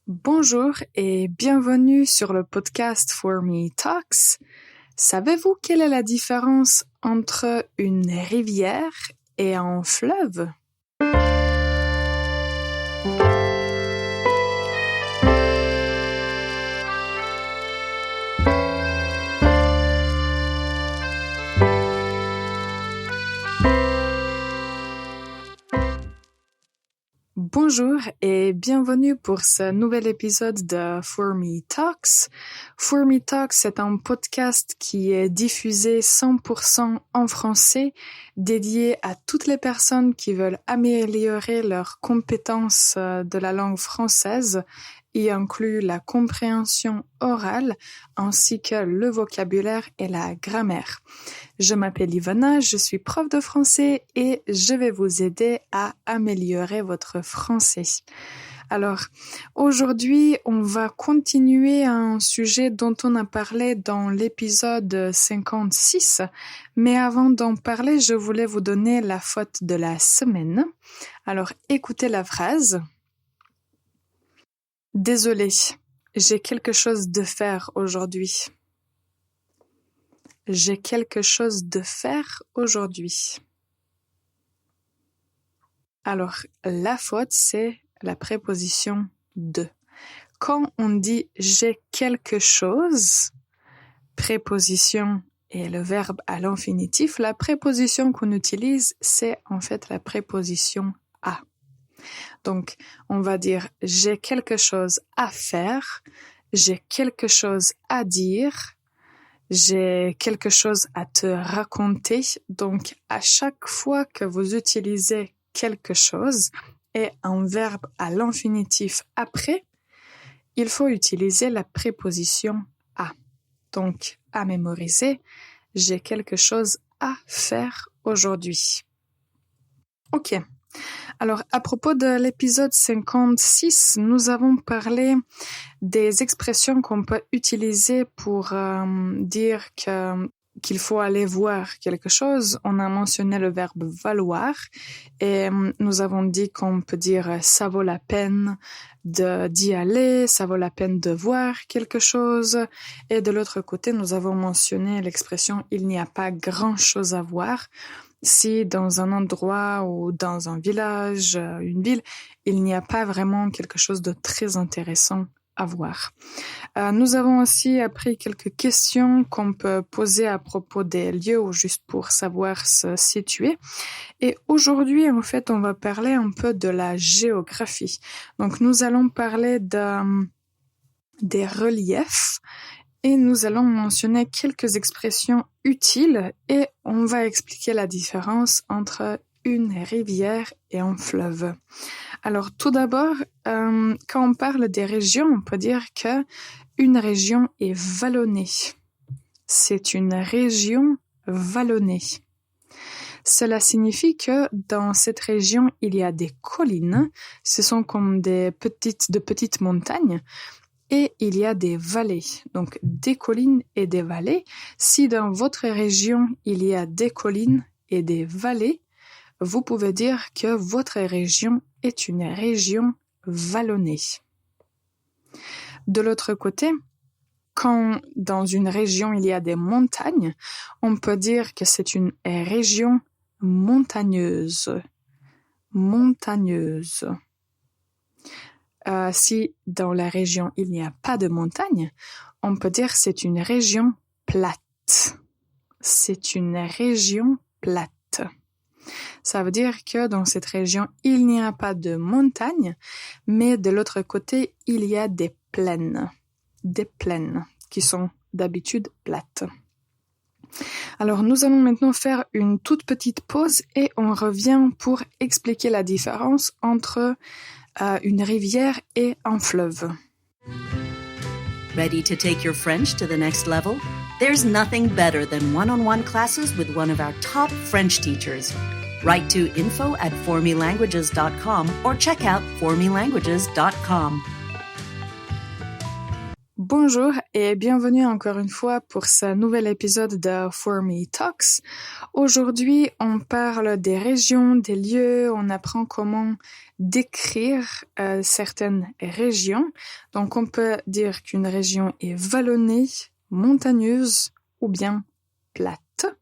Bonjour et bienvenue sur le podcast For Me Talks. Savez-vous quelle est la différence entre une rivière et un fleuve? Bonjour et bienvenue pour ce nouvel épisode de For Me Talks. For Me Talks, c'est un podcast qui est diffusé 100% en français, dédié à toutes les personnes qui veulent améliorer leurs compétences de la langue française, y inclut la compréhension orale ainsi que le vocabulaire et la grammaire. Je m'appelle Ivana, je suis prof de français et je vais vous aider à améliorer votre français. Alors, aujourd'hui, on va continuer un sujet dont on a parlé dans l'épisode 56. Mais avant d'en parler, je voulais vous donner la faute de la semaine. Alors, écoutez la phrase. Désolé, j'ai quelque chose de faire aujourd'hui. J'ai quelque chose de faire aujourd'hui. Alors, la faute, c'est la préposition de. Quand on dit j'ai quelque chose, préposition et le verbe à l'infinitif, la préposition qu'on utilise, c'est en fait la préposition à. Donc, on va dire j'ai quelque chose à faire, j'ai quelque chose à dire, j'ai quelque chose à te raconter. Donc, à chaque fois que vous utilisez quelque chose et un verbe à l'infinitif après, il faut utiliser la préposition à. Donc, à mémoriser, j'ai quelque chose à faire aujourd'hui. Ok. Alors, à propos de l'épisode 56, nous avons parlé des expressions qu'on peut utiliser pour dire qu'il faut aller voir quelque chose. On a mentionné le verbe valoir et nous avons dit qu'on peut dire ça vaut la peine d'y aller, ça vaut la peine de voir quelque chose. Et de l'autre côté, nous avons mentionné l'expression il n'y a pas grand chose à voir. Si dans un endroit ou dans un village, une ville, il n'y a pas vraiment quelque chose de très intéressant à voir. Nous avons aussi appris quelques questions qu'on peut poser à propos des lieux ou juste pour savoir se situer. Et aujourd'hui, en fait, on va parler un peu de la géographie. Donc, nous allons parler des reliefs. Et nous allons mentionner quelques expressions utiles et on va expliquer la différence entre une rivière et un fleuve. Alors tout d'abord, quand on parle des régions, on peut dire que une région est vallonnée. C'est une région vallonnée. Cela signifie que dans cette région, il y a des collines. Ce sont comme de petites montagnes. Et il y a des vallées, donc des collines et des vallées. Si dans votre région, il y a des collines et des vallées, vous pouvez dire que votre région est une région vallonnée. De l'autre côté, quand dans une région, il y a des montagnes, on peut dire que c'est une région montagneuse. Montagneuse. Si dans la région, il n'y a pas de montagne, on peut dire que c'est une région plate. C'est une région plate. Ça veut dire que dans cette région, il n'y a pas de montagne, mais de l'autre côté, il y a des plaines. Des plaines qui sont d'habitude plates. Alors, nous allons maintenant faire une toute petite pause et on revient pour expliquer la différence entre une rivière et un fleuve. Ready to take your French to the next level? There's nothing better than one-on-one classes with one of our top French teachers. Write to info@formelanguages.com or check out formelanguages.com. Bonjour et bienvenue encore une fois pour ce nouvel épisode de For Me Talks. Aujourd'hui, on parle des régions, des lieux, on apprend comment décrire certaines régions. Donc, on peut dire qu'une région est vallonnée, montagneuse ou bien plate.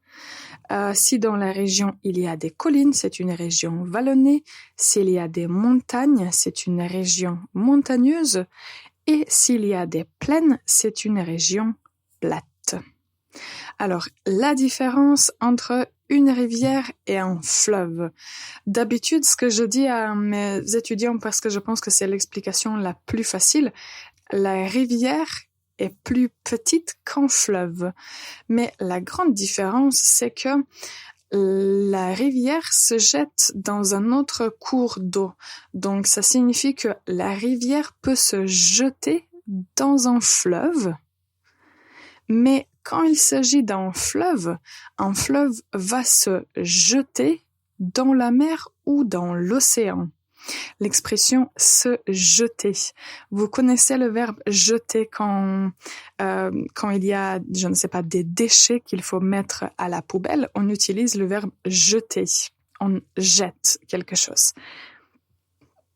Si dans la région il y a des collines, c'est une région vallonnée. S'il y a des montagnes, c'est une région montagneuse. Et s'il y a des plaines, c'est une région plate. Alors, la différence entre une rivière et un fleuve. D'habitude, ce que je dis à mes étudiants, parce que je pense que c'est l'explication la plus facile, la rivière est plus petite qu'un fleuve. Mais la grande différence, c'est que la rivière se jette dans un autre cours d'eau. Donc, ça signifie que la rivière peut se jeter dans un fleuve. Mais quand il s'agit d'un fleuve, un fleuve va se jeter dans la mer ou dans l'océan. L'expression se jeter. Vous connaissez le verbe jeter quand il y a, je ne sais pas, des déchets qu'il faut mettre à la poubelle. On utilise le verbe jeter. On jette quelque chose.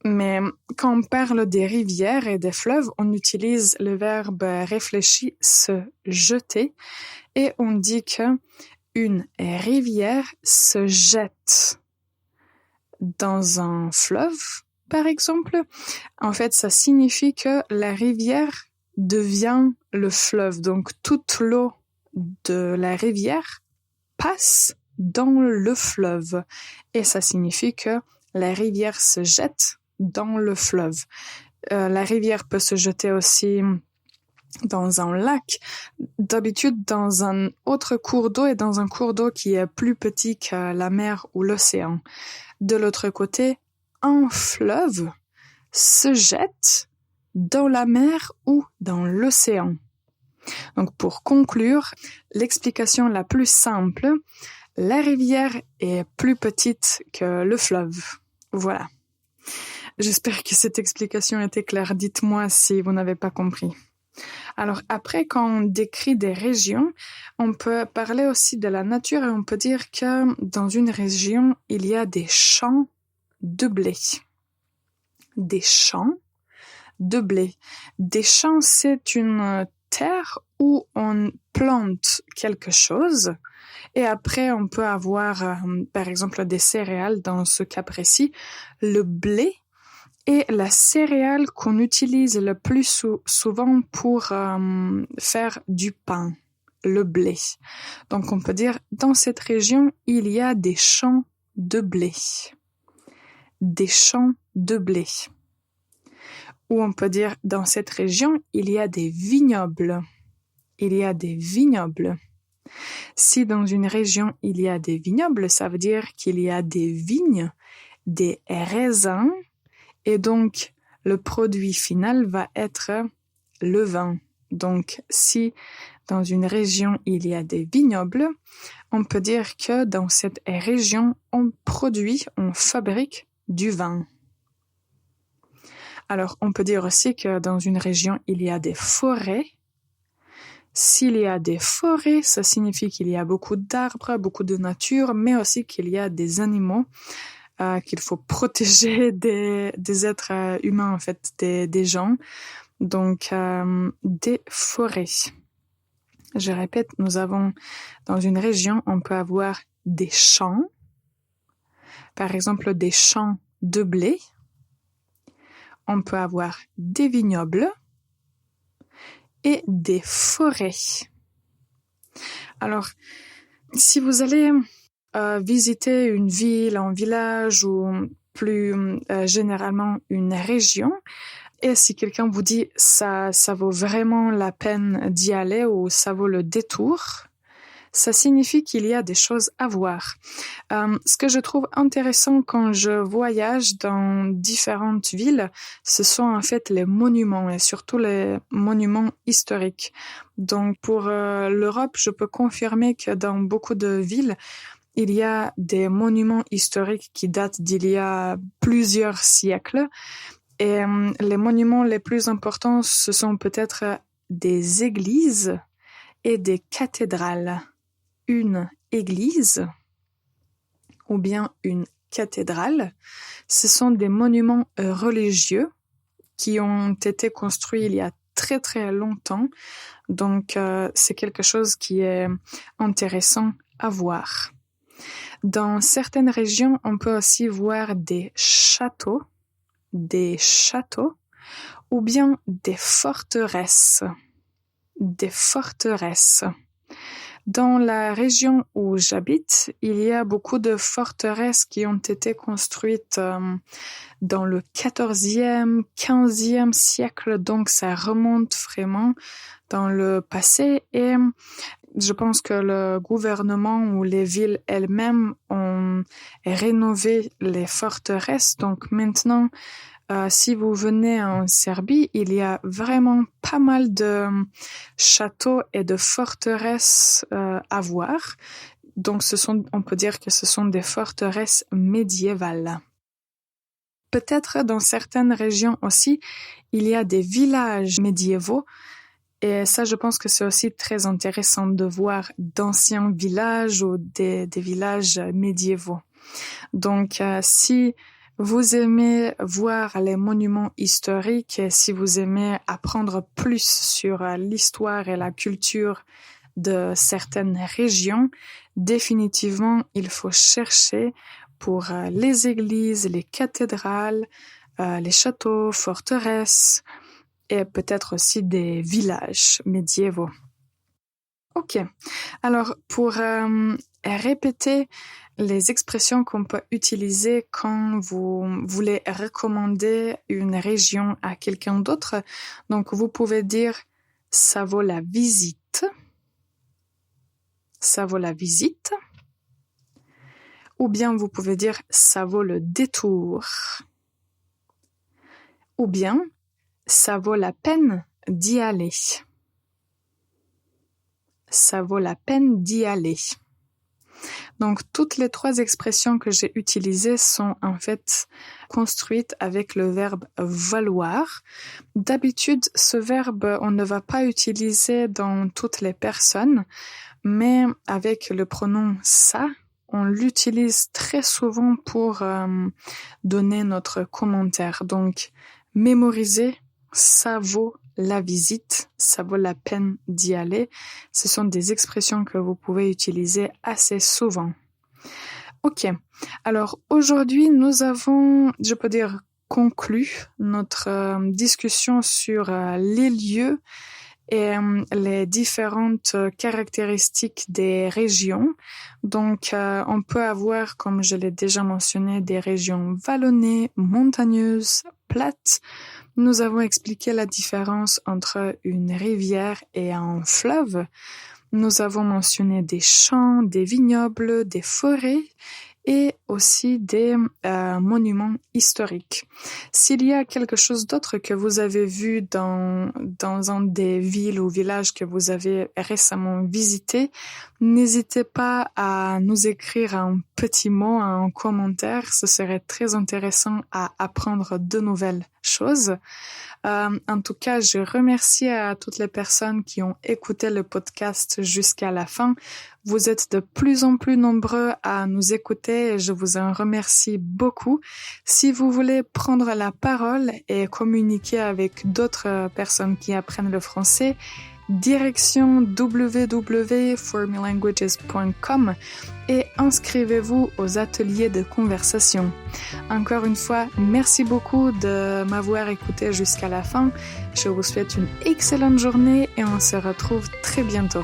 Mais quand on parle des rivières et des fleuves, on utilise le verbe réfléchi, se jeter, et on dit que une rivière se jette dans un fleuve, par exemple. En fait, ça signifie que la rivière devient le fleuve. Donc, toute l'eau de la rivière passe dans le fleuve. Et ça signifie que la rivière se jette dans le fleuve. La rivière peut se jeter aussi dans un lac, d'habitude dans un autre cours d'eau et dans un cours d'eau qui est plus petit que la mer ou l'océan. De l'autre côté, un fleuve se jette dans la mer ou dans l'océan. Donc pour conclure, l'explication la plus simple, la rivière est plus petite que le fleuve. Voilà. J'espère que cette explication était claire. Dites-moi si vous n'avez pas compris. Alors après, quand on décrit des régions, on peut parler aussi de la nature et on peut dire que dans une région, il y a des champs de blé. Des champs de blé. Des champs, c'est une terre où on plante quelque chose et après on peut avoir, par exemple, des céréales dans ce cas précis. Le blé est la céréale qu'on utilise le plus souvent pour faire du pain, le blé. Donc on peut dire, dans cette région, il y a des champs de blé. Des champs de blé. Ou on peut dire, dans cette région, il y a des vignobles. Il y a des vignobles. Si dans une région, il y a des vignobles, ça veut dire qu'il y a des vignes, des raisins, et donc, le produit final va être le vin. Donc, si dans une région, il y a des vignobles, on peut dire que dans cette région, on fabrique du vin. Alors, on peut dire aussi que dans une région, il y a des forêts. S'il y a des forêts, ça signifie qu'il y a beaucoup d'arbres, beaucoup de nature, mais aussi qu'il y a des animaux. Qu'il faut protéger des êtres humains, en fait, des gens. Donc, des forêts. Je répète, nous avons, dans une région, on peut avoir des champs. Par exemple, des champs de blé. On peut avoir des vignobles et des forêts. Alors, si vous allez visiter une ville, un village ou plus généralement une région, et si quelqu'un vous dit ça vaut vraiment la peine d'y aller ou ça vaut le détour, ça signifie qu'il y a des choses à voir. Ce que je trouve intéressant quand je voyage dans différentes villes, ce sont en fait les monuments et surtout les monuments historiques. Donc pour l'Europe, je peux confirmer que dans beaucoup de villes, il y a des monuments historiques qui datent d'il y a plusieurs siècles. Et les monuments les plus importants, ce sont peut-être des églises et des cathédrales. Une église ou bien une cathédrale, ce sont des monuments religieux qui ont été construits il y a très très longtemps. Donc, c'est quelque chose qui est intéressant à voir. Dans certaines régions, on peut aussi voir des châteaux ou bien des forteresses. Dans la région où j'habite, il y a beaucoup de forteresses qui ont été construites dans le 14e, 15e siècle, donc ça remonte vraiment dans le passé et je pense que le gouvernement ou les villes elles-mêmes ont rénové les forteresses. Donc maintenant, si vous venez en Serbie, il y a vraiment pas mal de châteaux et de forteresses à voir. Donc on peut dire que ce sont des forteresses médiévales. Peut-être dans certaines régions aussi, il y a des villages médiévaux. Et ça, je pense que c'est aussi très intéressant de voir d'anciens villages ou des villages médiévaux. Donc, si vous aimez voir les monuments historiques et si vous aimez apprendre plus sur l'histoire et la culture de certaines régions, définitivement, il faut chercher pour les églises, les cathédrales, les châteaux, forteresses, et peut-être aussi des villages médiévaux. Ok, alors pour répéter les expressions qu'on peut utiliser quand vous voulez recommander une région à quelqu'un d'autre, donc vous pouvez dire « ça vaut la visite », ou bien vous pouvez dire « ça vaut le détour », ou bien ça vaut la peine d'y aller. Ça vaut la peine d'y aller. Donc, toutes les trois expressions que j'ai utilisées sont en fait construites avec le verbe valoir. D'habitude, ce verbe, on ne va pas utiliser dans toutes les personnes, mais avec le pronom ça, on l'utilise très souvent pour donner notre commentaire. Donc, mémoriser, ça vaut la visite, ça vaut la peine d'y aller. Ce sont des expressions que vous pouvez utiliser assez souvent. Ok, alors aujourd'hui nous avons, je peux dire, conclu notre discussion sur les lieux et les différentes caractéristiques des régions. Donc, on peut avoir, comme je l'ai déjà mentionné, des régions vallonnées, montagneuses, plates. Nous avons expliqué la différence entre une rivière et un fleuve. Nous avons mentionné des champs, des vignobles, des forêts et aussi des monuments historiques. S'il y a quelque chose d'autre que vous avez vu dans un des villes ou villages que vous avez récemment visité, n'hésitez pas à nous écrire un petit mot, un commentaire. Ce serait très intéressant à apprendre de nouvelles choses. En tout cas, je remercie à toutes les personnes qui ont écouté le podcast jusqu'à la fin. Vous êtes de plus en plus nombreux à nous écouter et je vous en remercie beaucoup. Si vous voulez prendre la parole et communiquer avec d'autres personnes qui apprennent le français, direction www.formelanguages.com et inscrivez-vous aux ateliers de conversation. Encore une fois, merci beaucoup de m'avoir écouté jusqu'à la fin. Je vous souhaite une excellente journée et on se retrouve très bientôt.